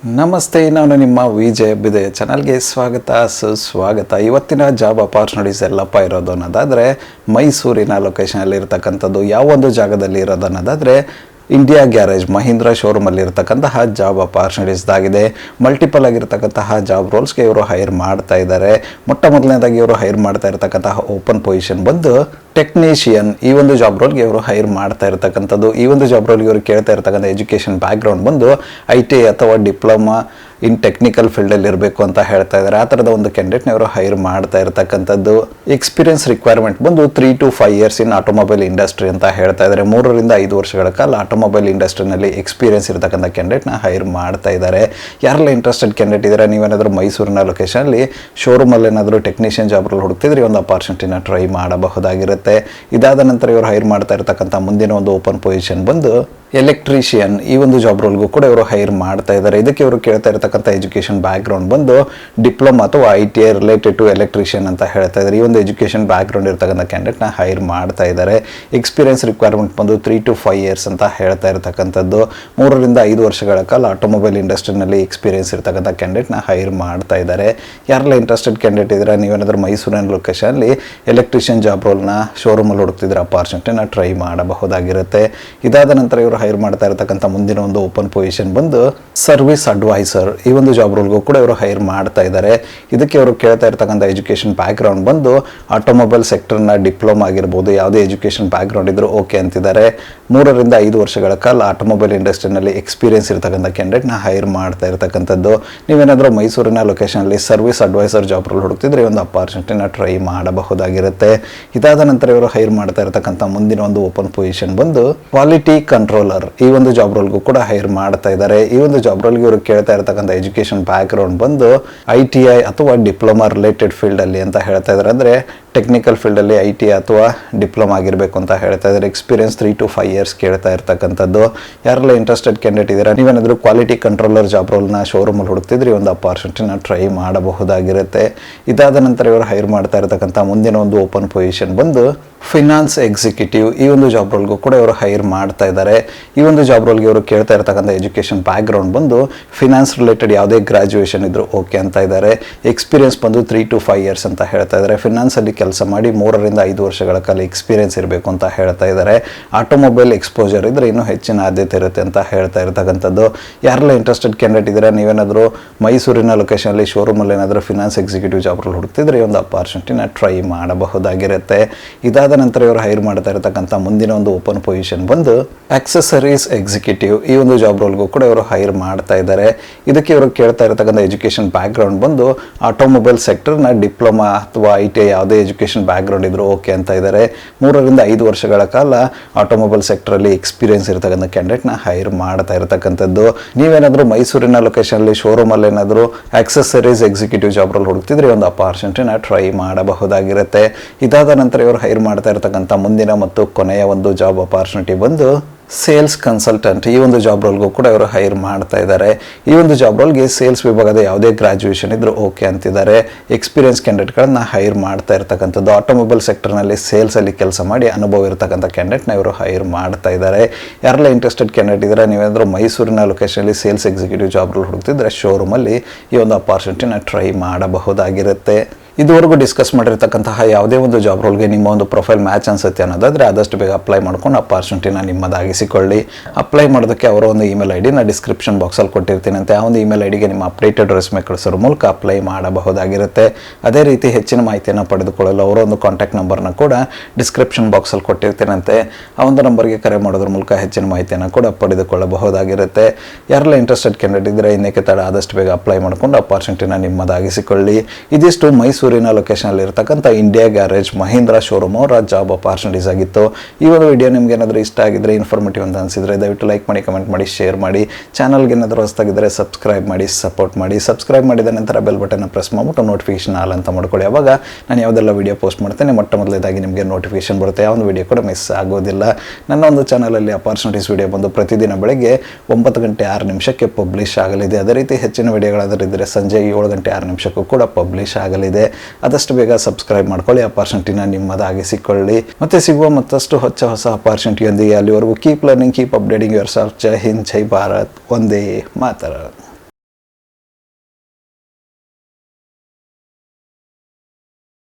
ನಮಸ್ತೆ, ನಾನು ನಿಮ್ಮ ವಿಜಯ್ ಬಿದಯ ಚಾನಲ್ಗೆ ಸುಸ್ವಾಗತ. ಇವತ್ತಿನ ಜಾಬ್ ಅಪಾರ್ಚುನಿಟೀಸ್ ಎಲ್ಲಪ್ಪ ಇರೋದು ಅನ್ನೋದಾದರೆ ಮೈಸೂರಿನ ಲೊಕೇಶನಲ್ಲಿ ಇರತಕ್ಕಂಥದ್ದು. ಯಾವೊಂದು ಜಾಗದಲ್ಲಿ ಇರೋದು ಅನ್ನೋದಾದರೆ ಇಂಡಿಯಾ ಗ್ಯಾರೇಜ್ ಮಹೀಂದ್ರ ಶೋರೂಮಲ್ಲಿ ಇರತಕ್ಕಂತಹ ಜಾಬ್ ಅಪಾರ್ಚುನಿಟೀಸ್ದಾಗಿದೆ. ಮಲ್ಟಿಪಲ್ ಆಗಿರ್ತಕ್ಕಂತಹ ಜಾಬ್ ರೋಲ್ಸ್ಗೆ ಇವರು ಹೈರ್ ಮಾಡ್ತಾ ಇದ್ದಾರೆ. ಮೊದಲನೇದಾಗಿ ಇವರು ಹೈರ್ ಮಾಡ್ತಾ ಇರತಕ್ಕಂತಹ ಓಪನ್ ಪೊಸಿಷನ್ ಬಂದು ಟೆಕ್ನಿಷಿಯನ್. ಈ ಒಂದು ಜಾಬ್ ರೋಲ್ಗೆ ಇವರು ಹೈರ್ ಮಾಡ್ತಾ ಇರತಕ್ಕಂಥದ್ದು. ಈ ಒಂದು ಜಾಬ್ ರೋಲ್ಗೆ ಇವರು ಕೇಳ್ತಾ ಇರತಕ್ಕಂಥ ಎಜುಕೇಷನ್ ಬ್ಯಾಕ್ಗ್ರೌಂಡ್ ಬಂದು ITI ಅಥವಾ ಡಿಪ್ಲೊಮಾ ಇನ್ ಟೆಕ್ನಿಕಲ್ ಫೀಲ್ಡಲ್ಲಿ ಇರಬೇಕು ಅಂತ ಹೇಳ್ತಾ ಇದ್ದಾರೆ. ಆ ಥರದ ಒಂದು ಕ್ಯಾಂಡಿಡೇಟ್ನ ಇವರು ಹೈರ್ ಮಾಡ್ತಾ ಇರತಕ್ಕಂಥದ್ದು. ಎಕ್ಸ್ಪೀರಿಯನ್ಸ್ ರಿಕ್ವೈರ್ಮೆಂಟ್ ಬಂದು 3 to 5 years in automobile industry ಅಂತ ಹೇಳ್ತಾ ಇದ್ದಾರೆ. 3 ರಿಂದ 5 ವರ್ಷಗಳ ಕಾಲ ಆಟೋಮೊಬೈಲ್ ಇಂಡಸ್ಟ್ರಿನಲ್ಲಿ ಎಕ್ಸ್ಪೀರಿಯನ್ಸ್ ಇರತಕ್ಕಂಥ ಕ್ಯಾಂಡಿಡೇಟ್ನ ಹೈರ್ ಮಾಡ್ತಾ ಇದ್ದಾರೆ. ಯಾರೆಲ್ಲ ಇಂಟ್ರೆಸ್ಟೆಡ್ ಕ್ಯಾಂಡಿಡೇಟ್ ಇದ್ದಾರೆ, ನೀವೇನಾದರೂ ಮೈಸೂರಿನ ಲೊಕೇಶನಲ್ಲಿ ಶೋರೂಮಲ್ಲಿ ಏನಾದರೂ ಟೆಕ್ನಿಷಿಯನ್ ಜಾಬ್ ರೋಲ್ ಹುಡುಕ್ತಿದ್ರೆ ಒಂದು ಅಪಾರ್ಚುನಿಟಿನ ಟ್ರೈ ಮಾಡಬಹುದಾಗಿರುತ್ತೆ. ಇದಾದ ನಂತರ ಇವರು ಹೈರ್ ಮಾಡ್ತಾ ಇರತಕ್ಕಂಥ ಮುಂದಿನ ಒಂದು ಓಪನ್ ಪೊಸಿಷನ್ ಬಂದು ಎಲೆಕ್ಟ್ರಿಷಿಯನ್. ಈ ಒಂದು ಜಾಬ್ ರೋಲ್ಗೂ ಕೂಡ ಇವರು ಹೈರ್ ಮಾಡ್ತಾ ಇದ್ದಾರೆ. ಇದಕ್ಕೆ ಇವರು ಕೇಳ್ತಾ ಇರತಕ್ಕಂಥ ಎಜುಕೇಷನ್ ಬ್ಯಾಕ್ಗ್ರೌಂಡ್ ಬಂದು ಡಿಪ್ಲೊಮಾ ಅಥವಾ ITI ರಿಲೇಟೆಡ್ ಟು ಎಲೆಕ್ಟ್ರಿಷಿಯನ್ ಅಂತ ಹೇಳ್ತಾ ಇದ್ದಾರೆ. ಈ ಒಂದು ಎಜುಕೇಷನ್ ಬ್ಯಾಕ್ಗ್ರೌಂಡ್ ಇರತಕ್ಕಂಥ ಕ್ಯಾಂಡಿಡೇಟ್ನ ಹೈರ್ ಮಾಡ್ತಾ ಇದ್ದಾರೆ. ಎಕ್ಸ್ಪೀರಿಯನ್ಸ್ ರಿಕ್ವೈರ್ಮೆಂಟ್ ಬಂದು 3 to 5 years ಅಂತ ಹೇಳ್ತಾ ಇರತಕ್ಕಂಥದ್ದು. 3 ರಿಂದ 5 ವರ್ಷಗಳ ಕಾಲ ಆಟೋಮೊಬೈಲ್ ಇಂಡಸ್ಟ್ರಿನಲ್ಲಿ ಎಕ್ಸ್ಪೀರಿಯನ್ಸ್ ಇರತಕ್ಕಂಥ ಕ್ಯಾಂಡಿಡೇಟ್ನ ಹೈರ್ ಮಾಡ್ತಾ ಇದ್ದಾರೆ. ಯಾರೆಲ್ಲ ಇಂಟ್ರೆಸ್ಟೆಡ್ ಕ್ಯಾಂಡಿಡೇಟ್ ಇದ್ದಾರೆ, ನೀವೇನಾದರೂ ಮೈಸೂರಿನ ಲೊಕೇಶನಲ್ಲಿ ಎಲೆಕ್ಟ್ರಿಷಿಯನ್ ಜಾಬ್ ರೋಲ್ನ ಶೋರೂಮಲ್ಲಿ ಹುಡುಕ್ತಿದ್ರೆ ಅಪಾರ್ಚುನಿಟಿನ ಟ್ರೈ ಮಾಡಬಹುದಾಗಿರುತ್ತೆ. ಇದಾದ ನಂತರ ಇವರು ಹೈರ್ ಮಾಡ್ತಾ ಇರತಕ್ಕಂಥ ಮುಂದಿನ ಒಂದು ಓಪನ್ ಪೊಸಿಷನ್ ಬಂದು ಸರ್ವಿಸ್ ಅಡ್ವೈಸರ್. ಈ ಒಂದು ಜಾಬ್ ರೋಲ್ಗೂ ಕೂಡ ಇವರು ಹೈರ್ ಮಾಡ್ತಾ ಇದ್ದಾರೆ. ಇದಕ್ಕೆ ಅವರು ಕೇಳ್ತಾ ಇರತಕ್ಕಂಥ ಎಜುಕೇಷನ್ ಬ್ಯಾಕ್ಗ್ರೌಂಡ್ ಬಂದು ಆಟೋಮೊಬೈಲ್ ಸೆಕ್ಟರ್ನ ಡಿಪ್ಲೊಮಾ ಆಗಿರ್ಬೋದು, ಯಾವುದೇ ಎಜುಕೇಷನ್ ಬ್ಯಾಕ್ಗ್ರೌಂಡ್ ಇದ್ರೂ ಓಕೆ ಅಂತಿದ್ದಾರೆ. 3 ರಿಂದ 5 ವರ್ಷಗಳ ಕಾಲ ಆಟೋಮೊಬೈಲ್ ಇಂಡಸ್ಟ್ರಿನಲ್ಲಿ ಎಕ್ಸ್ಪೀರಿಯನ್ಸ್ ಇರತಕ್ಕಂಥ ಕ್ಯಾಂಡಿಡೇಟ್ನ ಹೈರ್ ಮಾಡ್ತಾ ಇರತಕ್ಕಂಥದ್ದು. ನೀವೇನಾದರೂ ಮೈಸೂರಿನ ಲೊಕೇಶನಲ್ಲಿ ಸರ್ವಿಸ್ ಅಡ್ವೈಸರ್ ಜಾಬ್ ರೋಲ್ ಹುಡುಕ್ತಿದ್ರೆ ಒಂದು ಅಪಾರ್ಚುನಿಟಿನ ಟ್ರೈ ಮಾಡಬಹುದಾಗಿರುತ್ತೆ. ಇದಾದ ನಂತರ ಇವರು ಹೈರ್ ಮಾಡ್ತಾ ಇರತಕ್ಕಂಥ ಮುಂದಿನ ಒಂದು ಓಪನ್ ಪೊಸಿಷನ್ ಬಂದು ಕ್ವಾಲಿಟಿ ಕಂಟ್ರೋಲರ್. ಈ ಒಂದು ಜಾಬ್ ರೋಲ್ಗೂ ಕೂಡ ಹೈರ್ ಮಾಡ್ತಾ ಇದ್ದಾರೆ. ಈ ಒಂದು ಜಾಬ್ ರೋಲ್ಗೆ ಇವರು ಕೇಳ್ತಾ ಇರತಕ್ಕಂಥ ಎಜುಕೇಷನ್ ಬ್ಯಾಕ್ಗ್ರೌಂಡ್ ಬಂದು ITI ಅಥವಾ ಡಿಪ್ಲೊಮಾ ರಿಲೇಟೆಡ್ ಫೀಲ್ಡಲ್ಲಿ ಅಂತ ಹೇಳ್ತಾ ಇದ್ದಾರೆ. ಅಂದರೆ ಟೆಕ್ನಿಕಲ್ ಫೀಲ್ಡಲ್ಲಿ ITI ಅಥವಾ ಡಿಪ್ಲೊಮಾ ಆಗಿರಬೇಕು ಅಂತ ಹೇಳ್ತಾ ಇದ್ದಾರೆ. ಎಕ್ಸ್ಪೀರಿಯನ್ಸ್ 3 to 5 years ಕೇಳ್ತಾ ಇರ್ತಕ್ಕಂಥದ್ದು. ಯಾರೆಲ್ಲ ಇಂಟ್ರೆಸ್ಟೆಡ್ ಕ್ಯಾಂಡಿಡೇಟ್ ಇದ್ದೀರಾ, ನೀವೇನಾದರೂ ಕ್ವಾಲಿಟಿ ಕಂಟ್ರೋಲರ್ ಜಾಬ್ ರೋಲ್ನ ಶೋರೂಮಲ್ಲಿ ಹುಡುಕ್ತಿದ್ರೆ ಒಂದು ಅಪಾರ್ಚುನಿಟಿನ ಟ್ರೈ ಮಾಡಬಹುದಾಗಿರುತ್ತೆ. ಇದಾದ ನಂತರ ಇವರು ಹೈರ್ ಮಾಡ್ತಾ ಇರತಕ್ಕಂಥ ಮುಂದಿನ ಒಂದು ಓಪನ್ ಪೊಸಿಷನ್ ಬಂದು ಫಿನಾನ್ಸ್ ಎಕ್ಸಿಕ್ಯೂಟಿವ್. ಈ ಒಂದು ಜಾಬ್ ರೋಲ್ಗೂ ಕೂಡ ಇವರು ಹೈರ್ ಮಾಡ್ತಾ ಇದ್ದಾರೆ. ಈ ಒಂದು ಜಾಬ್ ರೋಲ್ಗೆ ಇವರು ಕೇಳ್ತಾ ಇರತಕ್ಕಂಥ ಎಜುಕೇಷನ್ ಬ್ಯಾಕ್ಗ್ರೌಂಡ್ ಬಂದು ಫಿನಾನ್ಸ್ ರಿಲೇಟೆಡ್ ಯಾವುದೇ ಗ್ರಾಜುಯೇಷನ್ ಇದ್ರೂ ಓಕೆ ಅಂತ ಇದ್ದಾರೆ. ಎಕ್ಸ್ಪೀರಿಯನ್ಸ್ ಬಂದು 3 to 5 years ಅಂತ ಹೇಳ್ತಾ ಇದ್ದಾರೆ. ಫಿನಾನ್ಸಲ್ಲಿ ಕೆಲಸ ಮಾಡಿ 3 ರಿಂದ 5 ವರ್ಷಗಳ ಕಾಲ ಎಕ್ಸ್ಪೀರಿಯನ್ಸ್ ಇರಬೇಕು ಅಂತ ಹೇಳ್ತಾ ಇದ್ದಾರೆ. ಆಟೋಮೊಬೈಲ್ ಎಕ್ಸ್ಪೋಜರ್ ಇದ್ರೆ ಇನ್ನೂ ಹೆಚ್ಚಿನ ಆದ್ಯತೆ ಇರುತ್ತೆ ಅಂತ ಹೇಳ್ತಾ ಇರತಕ್ಕಂಥದ್ದು. ಯಾರೆಲ್ಲ ಇಂಟ್ರೆಸ್ಟೆಡ್ ಕ್ಯಾಂಡಿಡೇಟ್ ಇದ್ದಾರೆ, ನೀವೇನಾದರೂ ಮೈಸೂರಿನ ಲೊಕೇಶನಲ್ಲಿ ಶೋರೂಮಲ್ಲಿ ಏನಾದರೂ ಫಿನಾನ್ಸ್ ಎಕ್ಸಿಕ್ಯೂಟಿವ್ ಜಾಬ್ ರೋಲ್ ಹುಡುಕ್ತಿದ್ರೆ ಒಂದು ಅಪಾರ್ಚುನಿಟಿನ ಟ್ರೈ ಮಾಡಬಹುದಾಗಿರುತ್ತೆ. ಇದಾದ ನಂತರ ಇವರು ಹೈರ್ ಮಾಡ್ತಾ ಇರತಕ್ಕಂಥ ಮುಂದಿನ ಒಂದು ಓಪನ್ ಪೊಸಿಷನ್ ಬಂದು ಆಕ್ಸೆಸರೀಸ್ ಎಕ್ಸಿಕ್ಯೂಟಿವ್. ಈ ಒಂದು ಜಾಬ್ ರೋಲ್ಗೂ ಕೂಡ ಇವರು ಹೈರ್ ಮಾಡ್ತಾ ಇದ್ದಾರೆ. ಇದಕ್ಕೆ ಇವರು ಕೇಳ್ತಾ ಇರತಕ್ಕಂಥ ಎಜುಕೇಷನ್ ಬ್ಯಾಕ್ಗ್ರೌಂಡ್ ಬಂದು ಆಟೋಮೊಬೈಲ್ ಸೆಕ್ಟರ್ನ ಡಿಪ್ಲೊಮಾ ಅಥವಾ ITI ಯಾವುದೇ ಎಜುಕೇಷನ್ ಬ್ಯಾಕ್ಗ್ರೌಂಡ್ ಇದ್ರೂ ಓಕೆ ಅಂತ ಇದ್ದಾರೆ. 3 ರಿಂದ 5 ವರ್ಷಗಳ ಕಾಲ ಆಟೋಮೊಬೈಲ್ ಸೆಕ್ಟರಲ್ಲಿ ಎಕ್ಸ್ಪೀರಿಯನ್ಸ್ ಇರತಕ್ಕಂಥ ಕ್ಯಾಂಡಿಡೇಟ್ನ ಹೈರ್ ಮಾಡ್ತಾ ಇರತಕ್ಕಂಥದ್ದು. ನೀವೇನಾದರೂ ಮೈಸೂರಿನ ಲೊಕೇಶನಲ್ಲಿ ಶೋರೂಮಲ್ಲಿ ಏನಾದರೂ ಆಕ್ಸೆಸರೀಸ್ ಎಕ್ಸಿಕ್ಯೂಟಿವ್ ಜಾಬ್ ರೋಲ್ ಹುಡುಕ್ತಿದ್ರೆ ಒಂದು ಅಪಾರ್ಚುನಿಟಿನ ಟ್ರೈ ಮಾಡಬಹುದಾಗಿರುತ್ತೆ. ಇದಾದ ನಂತರ ಇವರು ಹೈರ್ ಮಾಡ್ತಾ ಇರತಕ್ಕಂಥ ಮುಂದಿನ ಮತ್ತು ಕೊನೆಯ ಒಂದು ಜಾಬ್ ಅಪಾರ್ಚುನಿಟಿ ಬಂದು ಸೇಲ್ಸ್ ಕನ್ಸಲ್ಟೆಂಟ್. ಈ ಒಂದು ಜಾಬ್ ರೋಲ್ಗೂ ಕೂಡ ಇವರು ಹೈರ್ ಮಾಡ್ತಾ ಇದ್ದಾರೆ. ಈ ಒಂದು ಜಾಬ್ ರೋಲ್ಗೆ ಸೇಲ್ಸ್ ವಿಭಾಗದ ಯಾವುದೇ ಗ್ರಾಜುಯೇಷನ್ ಇದ್ರೂ ಓಕೆ ಅಂತಿದ್ದಾರೆ. ಎಕ್ಸ್ಪೀರಿಯನ್ಸ್ ಕ್ಯಾಂಡಿಡೇಟ್ಗಳನ್ನ ಹೈರ್ ಮಾಡ್ತಾ ಇರತಕ್ಕಂಥದ್ದು. ಆಟೋಮೊಬೈಲ್ ಸೆಕ್ಟರ್ನಲ್ಲಿ ಸೇಲ್ಸಲ್ಲಿ ಕೆಲಸ ಮಾಡಿ ಅನುಭವ ಇರತಕ್ಕಂಥ ಕ್ಯಾಂಡಿಡೇಟ್ನ ಇವರು ಹೈರ್ ಮಾಡ್ತಾ ಇದ್ದಾರೆ. ಯಾರೆಲ್ಲ ಇಂಟ್ರೆಸ್ಟೆಡ್ ಕ್ಯಾಂಡಿಡೇಟ್ ಇದ್ದಾರೆ, ನೀವೇನಾದರೂ ಮೈಸೂರಿನ ಲೊಕೇಶನಲ್ಲಿ ಸೇಲ್ಸ್ ಎಕ್ಸಿಕ್ಯೂಟಿವ್ ಜಾಬ್ ರೋಲ್ ಹುಡುಕ್ತಿದ್ರೆ ಶೋರೂಮಲ್ಲಿ ಈ ಒಂದು ಅಪಾರ್ಚುನಿಟಿನ ಟ್ರೈ ಮಾಡಬಹುದಾಗಿರುತ್ತೆ. ಇದುವರೆಗೂ ಡಿಸ್ಕಸ್ ಮಾಡಿರ್ತಕ್ಕಂತಹ ಯಾವುದೇ ಒಂದು ಜಾಬ್ ರೋಲ್ಗೆ ನಿಮ್ಮ ಒಂದು ಪ್ರೊಫೈಲ್ ಮ್ಯಾಚ್ ಅನ್ಸುತ್ತೆ ಅನ್ನೋದಾದರೆ ಆದಷ್ಟು ಬೇಗ ಅಪ್ಲೈ ಮಾಡ್ಕೊಂಡು ಅಪಾರ್ಚುನಿಟಿನ ನಿಮ್ಮದಾಗಿಸಿಕೊಳ್ಳಿ. ಅಪ್ಲೈ ಮಾಡೋದಕ್ಕೆ ಅವರ ಒಂದು ಇಮೇಲ್ ID ನಾನು ಡಿಸ್ಕ್ರಿಪ್ಷನ್ ಬಾಕ್ಸಲ್ಲಿ ಕೊಟ್ಟಿರ್ತೀನಿ ಅಂತ. ಆ ಒಂದು ಇಮೇಲ್ IDಗೆ ನಿಮ್ಮ ಅಪ್ಡೇಟೆಡ್ ರೆಸ್ಯೂಮೆ ಕಳಿಸೋರ ಮೂಲಕ ಅಪ್ಲೈ ಮಾಡಬಹುದಾಗಿರುತ್ತೆ. ಅದೇ ರೀತಿ ಹೆಚ್ಚಿನ ಮಾಹಿತಿಯನ್ನು ಪಡೆದುಕೊಳ್ಳಲು ಅವರ ಒಂದು ಕಾಂಟ್ಯಾಕ್ಟ್ ನಂಬರ್ನ ಕೂಡ ಡಿಸ್ಕ್ರಿಪ್ಷನ್ ಬಾಕ್ಸಲ್ಲಿ ಕೊಟ್ಟಿರ್ತೀನಂತೆ. ಆ ಒಂದು ನಂಬರ್ಗೆ ಕರೆ ಮಾಡೋದ್ರ ಮೂಲಕ ಹೆಚ್ಚಿನ ಮಾಹಿತಿಯನ್ನು ಕೂಡ ಪಡೆದುಕೊಳ್ಳಬಹುದಾಗಿರುತ್ತೆ. ಯಾರೆಲ್ಲ ಇಂಟ್ರೆಸ್ಟೆಡ್ ಕ್ಯಾಂಡಿಡೇಟ್ ಇದ್ದರೆ ಇನ್ನೇಕೆ ತಡ ಆದಷ್ಟು ಬೇಗ ಅಪ್ಲೈ ಮಾಡಿಕೊಂಡು ಅಪಾರ್ಚುನಿಟಿನ ನಿಮ್ಮದಾಗಿಸಿಕೊಳ್ಳಿ. ಇದಿಷ್ಟು ಮೈಸೂರಿನ ಲೊಕೇಶನಲ್ಲಿ ಇರತಕ್ಕಂಥ ಇಂಡಿಯಾ ಗ್ಯಾರೇಜ್ ಮಹೀಂದ್ರ ಶೋರೂಮ್ ಅವರ ಜಾಬ್ ಅಪಾರ್ಚುನಿಟೀಸ್ ಆಗಿತ್ತು. ಈ ಒಂದು ವಿಡಿಯೋ ನಿಮ್ಗೆ ಏನಾದರೂ ಇಷ್ಟ ಆಗಿದ್ರೆ, ಇನ್ಫಾರ್ಮೇಟಿವ್ ಅಂತ ಅನಿಸಿದ್ರೆ ದಯವಿಟ್ಟು ಲೈಕ್ ಮಾಡಿ, ಕಮೆಂಟ್ ಮಾಡಿ, ಶೇರ್ ಮಾಡಿ. ಚಾನಲ್ಗೆ ಏನಾದರೂ ಹೊಸದಾಗಿದ್ದರೆ ಸಬ್ಸ್ಕ್ರೈಬ್ ಮಾಡಿ, ಸಪೋರ್ಟ್ ಮಾಡಿ. ಸಬ್ಸ್ಕ್ರೈಬ್ ಮಾಡಿದ ನಂತರ ಬೆಲ್ ಬಟನ್ನ ಪ್ರೆಸ್ ಮಾಡಿಬಿಟ್ಟು ನೋಟಿಫಿಕೇಶನ್ ಆಲ್ ಅಂತ ಮಾಡ್ಕೊಳ್ಳಿ. ಅವಾಗ ನಾನು ಯಾವುದೆಲ್ಲ ವಿಡಿಯೋ ಪೋಸ್ಟ್ ಮಾಡ್ತೇನೆ ಮೊದಲೇದಾಗಿ ನಿಮಗೆ ನೋಟಿಫಿಕೇಶನ್ ಬರುತ್ತೆ. ಯಾವ ಒಂದು ವಿಡಿಯೋ ಕೂಡ ಮಿಸ್ ಆಗೋದಿಲ್ಲ. ನನ್ನ ಒಂದು ಚಾನಲಲ್ಲಿ ಅಪಾರ್ಚುನಿಟೀಸ್ ವಿಡಿಯೋ ಬಂದು ಪ್ರತಿದಿನ ಬೆಳಗ್ಗೆ 9:06 ಪಬ್ಲಿಷ್ ಆಗಲಿದೆ. ಅದೇ ರೀತಿ ಹೆಚ್ಚಿನ ವಿಡಿಯೋಗಳಾದರೂ ಇದ್ದರೆ ಸಂಜೆ 7:06 ಕೂಡ ಪಬ್ಲಿಷ್ ಆಗಲಿದೆ. ಆದಷ್ಟು ಬೇಗ ಸಬ್ಸ್ಕ್ರೈಬ್ ಮಾಡ್ಕೊಳ್ಳಿ, ಅಪಾರ್ಚುನಿಟಿನ ನಿಮ್ಮದಾಗಿಸಿಕೊಳ್ಳಿ. ಮತ್ತೆ ಸಿಗುವ ಮತ್ತಷ್ಟು ಹೊಸ ಅಪಾರ್ಚುನಿಟಿಯೊಂದಿಗೆ. ಅಲ್ಲಿವರೆಗೂ keep learning, keep updating yourself. ಜೈ ಹಿಂದ್, ಜೈ ಭಾರತ್, ವಂದೇ ಮಾತರಂ.